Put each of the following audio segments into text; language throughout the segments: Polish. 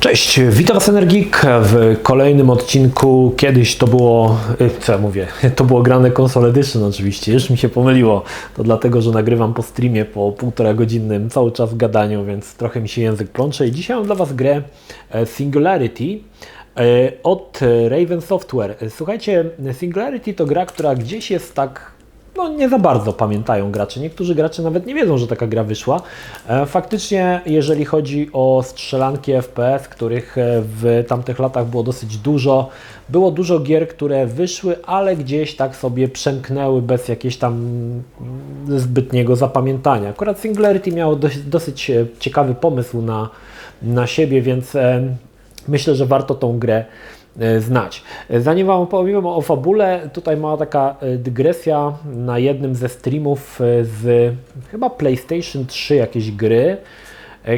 Cześć, witam Was Energik w kolejnym odcinku. Kiedyś to było, co ja mówię, to było grane Console Edition oczywiście, już mi się pomyliło. To dlatego, że nagrywam po streamie po 1,5 godzinnym cały czas w gadaniu, więc trochę mi się język plącze. I dzisiaj mam dla Was grę Singularity od Raven Software. Słuchajcie, Singularity to gra, która gdzieś jest tak, no nie za bardzo pamiętają gracze. Niektórzy gracze nawet nie wiedzą, że taka gra wyszła. Faktycznie, jeżeli chodzi o strzelanki FPS, których w tamtych latach było dosyć dużo, było dużo gier, które wyszły, ale gdzieś tak sobie przemknęły bez jakiegoś tam zbytniego zapamiętania. Akurat Singularity miało dosyć ciekawy pomysł na siebie, więc myślę, że warto tą grę znać. Zanim Wam opowiem o fabule, tutaj mała taka dygresja na jednym ze streamów z chyba PlayStation 3 jakiejś gry.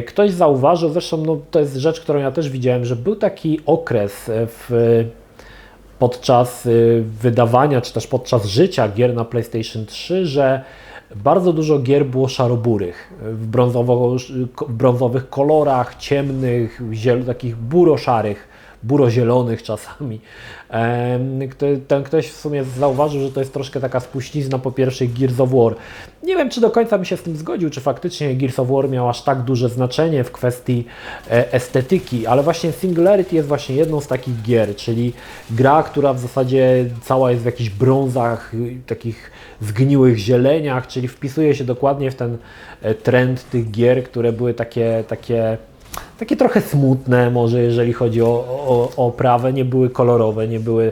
Ktoś zauważył, zresztą no, to jest rzecz, którą ja też widziałem, że był taki okres podczas wydawania, czy też podczas życia gier na PlayStation 3, że bardzo dużo gier było szaroburych, w brązowych kolorach, ciemnych, takich buroszarych, burozielonych czasami. Ten ktoś w sumie zauważył, że to jest troszkę taka spuścizna po pierwszych Gears of War. Nie wiem, czy do końca bym się z tym zgodził, czy faktycznie Gears of War miał aż tak duże znaczenie w kwestii estetyki, ale właśnie Singularity jest właśnie jedną z takich gier, czyli gra, która w zasadzie cała jest w jakichś brązach, takich zgniłych zieleniach, czyli wpisuje się dokładnie w ten trend tych gier, które były takie trochę smutne może, jeżeli chodzi o oprawę, nie były kolorowe, nie były,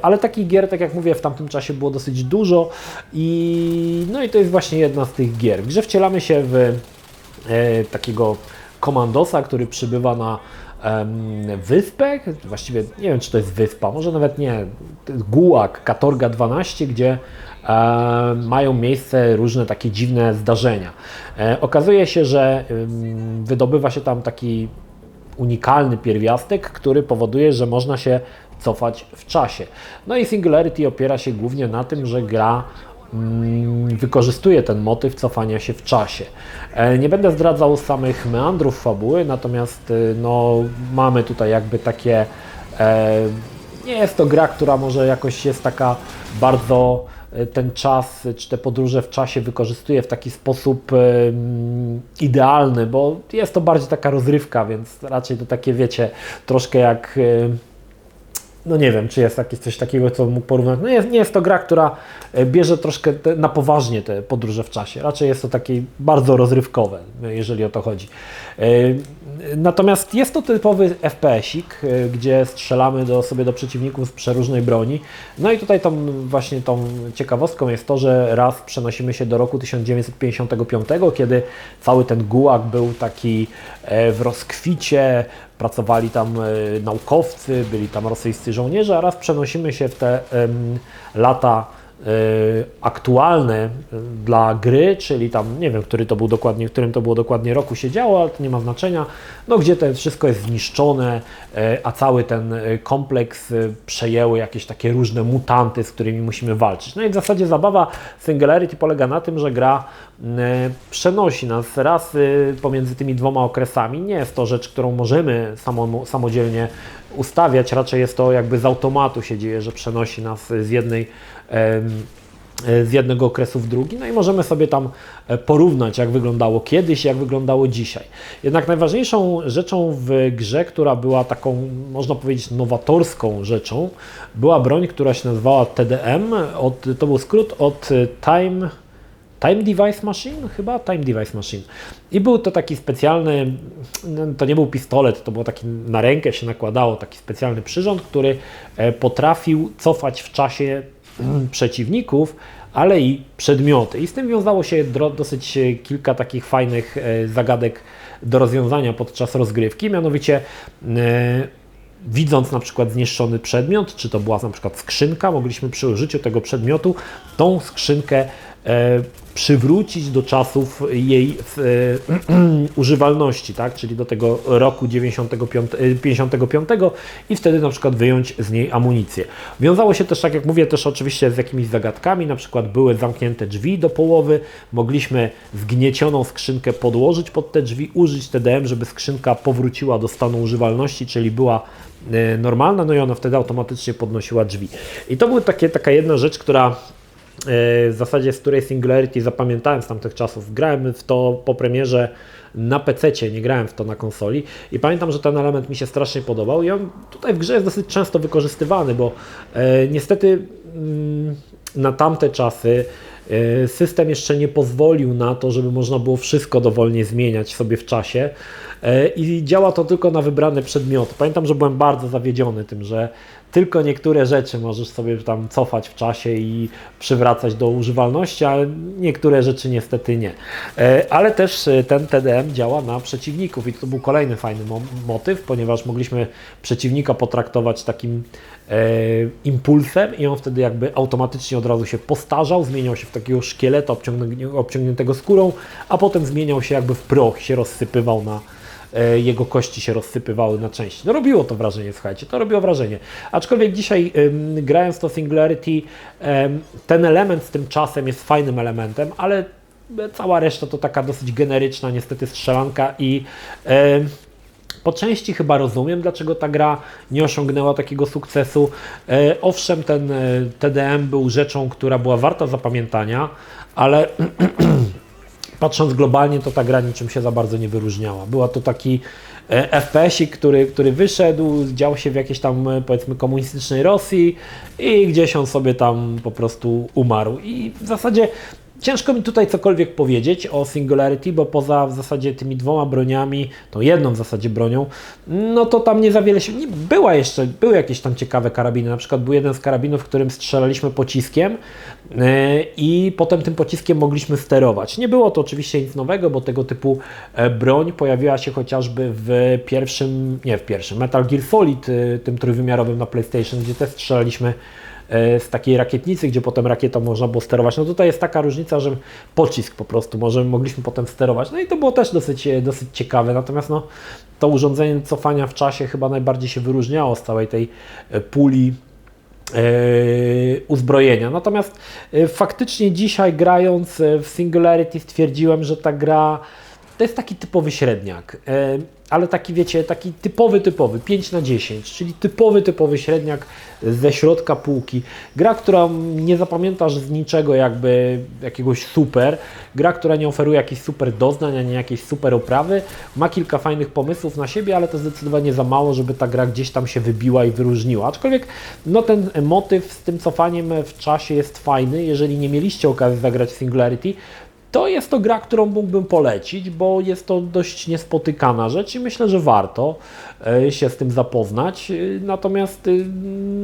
ale takich gier, tak jak mówię, w tamtym czasie było dosyć dużo no i to jest właśnie jedna z tych gier. W grze wcielamy się w takiego komandosa, który przybywa na wyspę, właściwie nie wiem, czy to jest wyspa, może nawet nie, to jest Gulag, Katorga 12, gdzie mają miejsce różne takie dziwne zdarzenia. Okazuje się, że wydobywa się tam taki unikalny pierwiastek, który powoduje, że można się cofać w czasie. No i Singularity opiera się głównie na tym, że gra wykorzystuje ten motyw cofania się w czasie. Nie będę zdradzał samych meandrów fabuły, natomiast no, mamy tutaj jakby takie, nie jest to gra, która może jakoś jest taka bardzo ten czas, czy te podróże w czasie wykorzystuje w taki sposób idealny, bo jest to bardziej taka rozrywka, więc raczej to takie, wiecie, troszkę jak, no nie wiem, czy jest coś takiego, co mógł porównać. No nie jest to gra, która bierze troszkę na poważnie te podróże w czasie. Raczej jest to takie bardzo rozrywkowe, jeżeli o to chodzi. Natomiast jest to typowy FPS-ik, gdzie strzelamy sobie do przeciwników z przeróżnej broni. No i tutaj właśnie tą ciekawostką jest to, że raz przenosimy się do roku 1955, kiedy cały ten gułag był taki w rozkwicie, pracowali tam naukowcy, byli tam rosyjscy żołnierze, a raz przenosimy się w te lata aktualne dla gry, czyli tam nie wiem, w którym to było dokładnie roku się działo, ale to nie ma znaczenia, no gdzie to wszystko jest zniszczone, a cały ten kompleks przejęły jakieś takie różne mutanty, z którymi musimy walczyć. No i w zasadzie zabawa Singularity polega na tym, że gra przenosi nas raz pomiędzy tymi dwoma okresami. Nie jest to rzecz, którą możemy samodzielnie ustawiać, raczej jest to jakby z automatu się dzieje, że przenosi nas z jednego okresu w drugi, no i możemy sobie tam porównać, jak wyglądało kiedyś, jak wyglądało dzisiaj. Jednak najważniejszą rzeczą w grze, która była taką, można powiedzieć, nowatorską rzeczą, była broń, która się nazywała TDM, to był skrót od Time Device Machine, chyba? Time Device Machine. I był to taki specjalny, to nie był pistolet, to było taki, na rękę się nakładało taki specjalny przyrząd, który potrafił cofać w czasie przeciwników, ale i przedmioty. I z tym wiązało się dosyć kilka takich fajnych zagadek do rozwiązania podczas rozgrywki, mianowicie widząc na przykład zniszczony przedmiot, czy to była na przykład skrzynka, mogliśmy przy użyciu tego przedmiotu tą skrzynkę przywrócić do czasów jej używalności, tak? Czyli do tego roku 55 i wtedy na przykład wyjąć z niej amunicję. Wiązało się też, tak jak mówię, też oczywiście z jakimiś zagadkami, na przykład były zamknięte drzwi do połowy, mogliśmy zgniecioną skrzynkę podłożyć pod te drzwi, użyć TDM, żeby skrzynka powróciła do stanu używalności, czyli była normalna, no i ona wtedy automatycznie podnosiła drzwi. I to była taka jedna rzecz, która w zasadzie, z której Singularity zapamiętałem z tamtych czasów. Grałem w to po premierze na PC-cie, nie grałem w to na konsoli i pamiętam, że ten element mi się strasznie podobał i on tutaj w grze jest dosyć często wykorzystywany, bo niestety na tamte czasy system jeszcze nie pozwolił na to, żeby można było wszystko dowolnie zmieniać sobie w czasie i działa to tylko na wybrane przedmioty. Pamiętam, że byłem bardzo zawiedziony tym, że tylko niektóre rzeczy możesz sobie tam cofać w czasie i przywracać do używalności, a niektóre rzeczy niestety nie. Ale też ten TDM działa na przeciwników i to był kolejny fajny motyw, ponieważ mogliśmy przeciwnika potraktować takim impulsem i on wtedy jakby automatycznie od razu się postarzał, zmieniał się w takiego szkieleta obciągniętego skórą, a potem zmieniał się jakby w proch, się rozsypywał jego kości się rozsypywały na części. No robiło to wrażenie, słuchajcie, to robiło wrażenie. Aczkolwiek dzisiaj grając to Singularity, ten element z tym czasem jest fajnym elementem, ale cała reszta to taka dosyć generyczna niestety strzelanka i po części chyba rozumiem, dlaczego ta gra nie osiągnęła takiego sukcesu. Owszem, ten TDM był rzeczą, która była warta zapamiętania, ale patrząc globalnie, to ta gra niczym się za bardzo nie wyróżniała. Była to taki FPS-ik, który wyszedł, dział się w jakiejś tam, powiedzmy, komunistycznej Rosji i gdzieś on sobie tam po prostu umarł. I w zasadzie ciężko mi tutaj cokolwiek powiedzieć o Singularity, bo poza w zasadzie tymi dwoma broniami, tą jedną w zasadzie bronią, no to tam nie za wiele się... Były jakieś tam ciekawe karabiny, na przykład był jeden z karabinów, w którym strzelaliśmy pociskiem i potem tym pociskiem mogliśmy sterować. Nie było to oczywiście nic nowego, bo tego typu broń pojawiła się chociażby w pierwszym Metal Gear Solid, tym trójwymiarowym na PlayStation, gdzie też strzelaliśmy z takiej rakietnicy, gdzie potem rakietą można było sterować. No tutaj jest taka różnica, że pocisk po prostu mogliśmy potem sterować. No i to było też dosyć ciekawe. Natomiast no, to urządzenie cofania w czasie chyba najbardziej się wyróżniało z całej tej puli uzbrojenia. Natomiast faktycznie dzisiaj grając w Singularity stwierdziłem, że ta gra to jest taki typowy średniak, ale taki, wiecie, taki typowy, 5/10, czyli typowy średniak ze środka półki. Gra, która nie zapamiętasz z niczego jakby jakiegoś super, gra, która nie oferuje jakichś super doznań, ani jakiejś super oprawy, ma kilka fajnych pomysłów na siebie, ale to zdecydowanie za mało, żeby ta gra gdzieś tam się wybiła i wyróżniła. Aczkolwiek no, ten motyw z tym cofaniem w czasie jest fajny. Jeżeli nie mieliście okazji zagrać w Singularity, to jest to gra, którą mógłbym polecić, bo jest to dość niespotykana rzecz i myślę, że warto się z tym zapoznać. Natomiast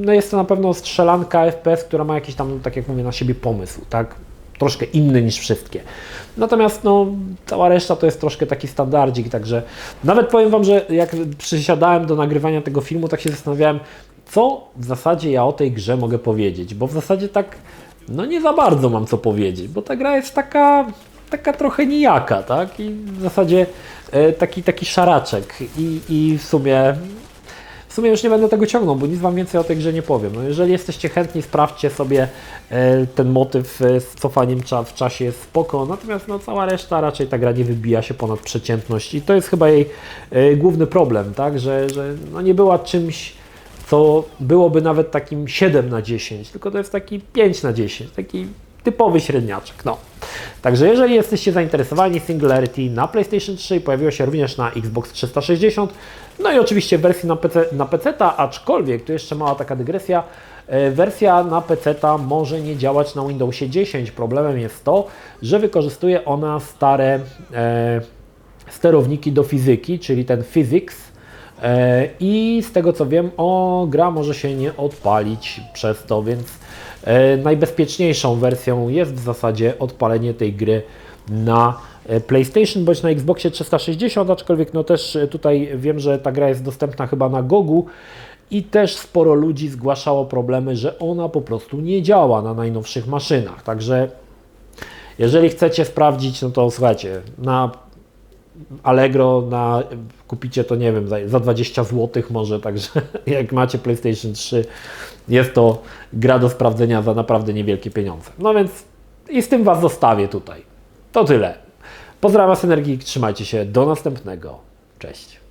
no jest to na pewno strzelanka FPS, która ma jakiś tam, tak jak mówię, na siebie pomysł, tak? Troszkę inny niż wszystkie. Natomiast no, cała reszta to jest troszkę taki standardzik, także nawet powiem Wam, że jak przysiadałem do nagrywania tego filmu, tak się zastanawiałem, co w zasadzie ja o tej grze mogę powiedzieć, bo w zasadzie tak no nie za bardzo mam co powiedzieć, bo ta gra jest taka trochę nijaka, tak? I w zasadzie taki szaraczek i w sumie już nie będę tego ciągnął, bo nic Wam więcej o tej grze nie powiem. No jeżeli jesteście chętni, sprawdźcie sobie ten motyw z cofaniem w czasie, jest spoko, natomiast no, cała reszta raczej ta gra nie wybija się ponad przeciętność i to jest chyba jej główny problem, tak? Że no, nie była czymś, co byłoby nawet takim 7/10, tylko to jest taki 5/10, taki typowy średniaczek. No. Także jeżeli jesteście zainteresowani, Singularity na PlayStation 3 pojawiło się również na Xbox 360, no i oczywiście w wersji na PC-ta, aczkolwiek, tu jeszcze mała taka dygresja, wersja na PC-ta może nie działać na Windowsie 10. Problemem jest to, że wykorzystuje ona stare sterowniki do fizyki, czyli ten Physics, i z tego co wiem, gra może się nie odpalić przez to, więc najbezpieczniejszą wersją jest w zasadzie odpalenie tej gry na PlayStation bądź na Xboxie 360, aczkolwiek no też tutaj wiem, że ta gra jest dostępna chyba na Gogu i też sporo ludzi zgłaszało problemy, że ona po prostu nie działa na najnowszych maszynach, także Jeżeli chcecie sprawdzić, no to słuchajcie, na Allegro kupicie to, nie wiem, za 20 zł może, także jak macie PlayStation 3, jest to gra do sprawdzenia za naprawdę niewielkie pieniądze. No więc i z tym Was zostawię tutaj. To tyle. Pozdrawiam Was, Energik, trzymajcie się, do następnego. Cześć.